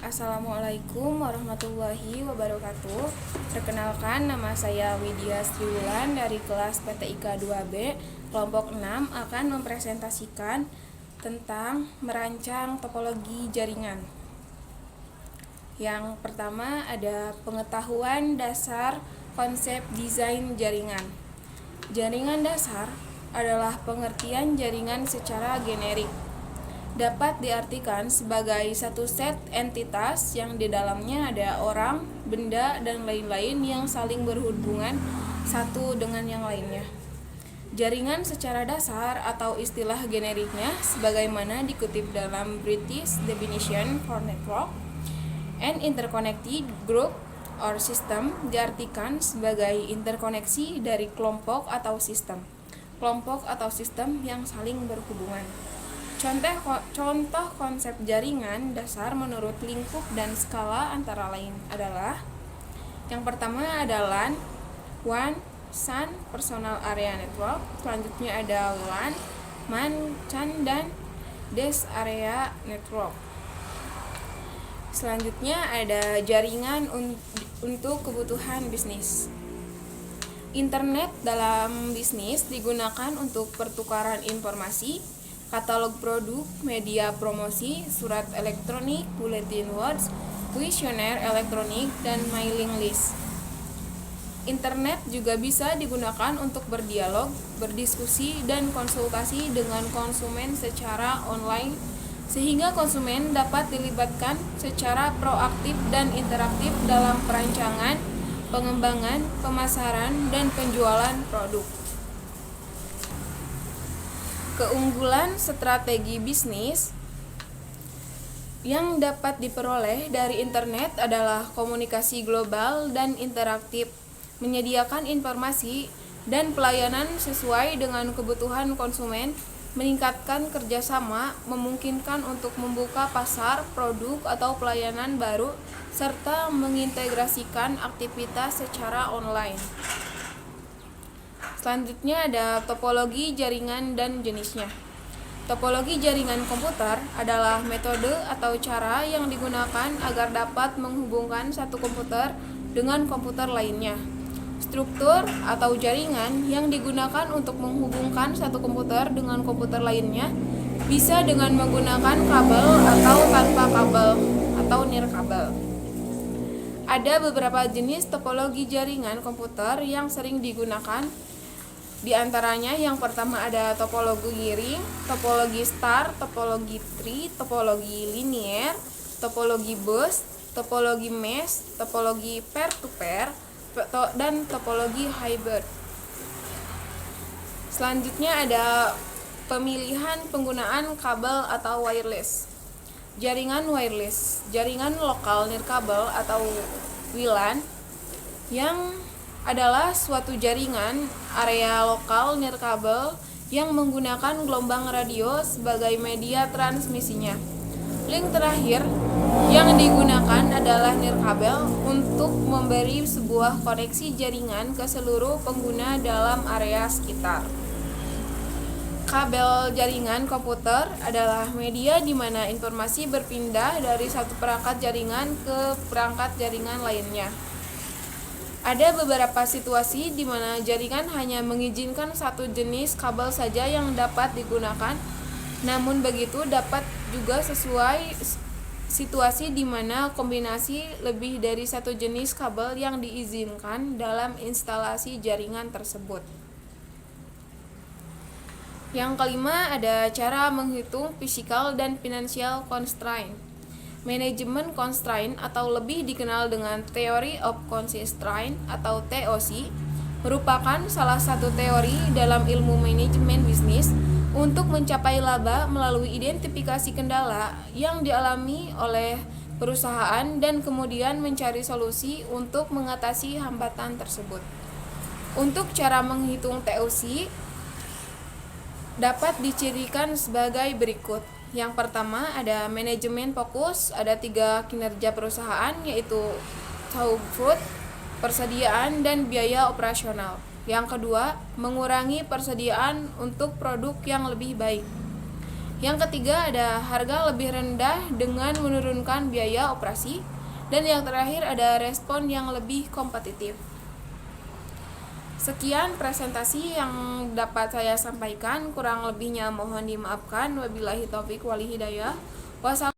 Assalamualaikum warahmatullahi wabarakatuh. Perkenalkan, nama saya Widya Sriwulan dari kelas PTIK 2B kelompok 6 akan mempresentasikan tentang merancang topologi jaringan. Yang pertama ada pengetahuan dasar konsep desain jaringan. Jaringan dasar adalah pengertian jaringan secara generik. Dapat diartikan sebagai satu set entitas yang di dalamnya ada orang, benda, dan lain-lain yang saling berhubungan satu dengan yang lainnya. Jaringan secara dasar atau istilah generiknya sebagaimana dikutip dalam British Definition for Network, an interconnected group or system diartikan sebagai interkoneksi dari kelompok atau sistem. Kelompok atau sistem yang saling berhubungan. Contoh konsep jaringan dasar menurut lingkup dan skala antara lain adalah yang pertama ada LAN, WAN, SAN, Personal Area Network. Selanjutnya ada LAN, MAN, CAN, dan Desk Area Network. Selanjutnya ada jaringan untuk kebutuhan bisnis. Internet dalam bisnis digunakan untuk pertukaran informasi, katalog produk, media promosi, surat elektronik, bulletin boards, kuesioner elektronik, dan mailing list. Internet juga bisa digunakan untuk berdialog, berdiskusi, dan konsultasi dengan konsumen secara online, sehingga konsumen dapat dilibatkan secara proaktif dan interaktif dalam perancangan, pengembangan, pemasaran, dan penjualan produk. Keunggulan strategi bisnis yang dapat diperoleh dari internet adalah komunikasi global dan interaktif, menyediakan informasi dan pelayanan sesuai dengan kebutuhan konsumen, meningkatkan kerjasama, memungkinkan untuk membuka pasar, produk, atau pelayanan baru, serta mengintegrasikan aktivitas secara online. Selanjutnya ada topologi jaringan dan jenisnya. Topologi jaringan komputer adalah metode atau cara yang digunakan agar dapat menghubungkan satu komputer dengan komputer lainnya. Struktur atau jaringan yang digunakan untuk menghubungkan satu komputer dengan komputer lainnya bisa dengan menggunakan kabel atau tanpa kabel atau nirkabel. Ada beberapa jenis topologi jaringan komputer yang sering digunakan. Di antaranya yang pertama ada topologi ring, topologi star, topologi tree, topologi linear, topologi bus, topologi mesh, topologi peer-to-peer, dan topologi hybrid. Selanjutnya ada pemilihan penggunaan kabel atau wireless. Jaringan wireless, jaringan lokal nirkabel atau WLAN yang adalah suatu jaringan area lokal nirkabel yang menggunakan gelombang radio sebagai media transmisinya. Link terakhir yang digunakan adalah nirkabel untuk memberi sebuah koneksi jaringan ke seluruh pengguna dalam area sekitar. Kabel jaringan komputer adalah media di mana informasi berpindah dari satu perangkat jaringan ke perangkat jaringan lainnya. Ada beberapa situasi di mana jaringan hanya mengizinkan satu jenis kabel saja yang dapat digunakan. Namun begitu dapat juga sesuai situasi di mana kombinasi lebih dari satu jenis kabel yang diizinkan dalam instalasi jaringan tersebut. Yang kelima ada cara menghitung physical dan financial constraint. Manajemen constraint atau lebih dikenal dengan Theory of Constraint atau TOC merupakan salah satu teori dalam ilmu manajemen bisnis untuk mencapai laba melalui identifikasi kendala yang dialami oleh perusahaan dan kemudian mencari solusi untuk mengatasi hambatan tersebut. Untuk cara menghitung TOC dapat dicirikan sebagai berikut. Yang pertama ada manajemen fokus, ada 3 kinerja perusahaan yaitu throughput, persediaan, dan biaya operasional. Yang kedua, mengurangi persediaan untuk produk yang lebih baik. Yang ketiga ada harga lebih rendah dengan menurunkan biaya operasi. Dan yang terakhir ada respon yang lebih kompetitif. Sekian presentasi yang dapat saya sampaikan, kurang lebihnya mohon dimaafkan. Wabillahi taufik wal hidayah. Wassalamualaikum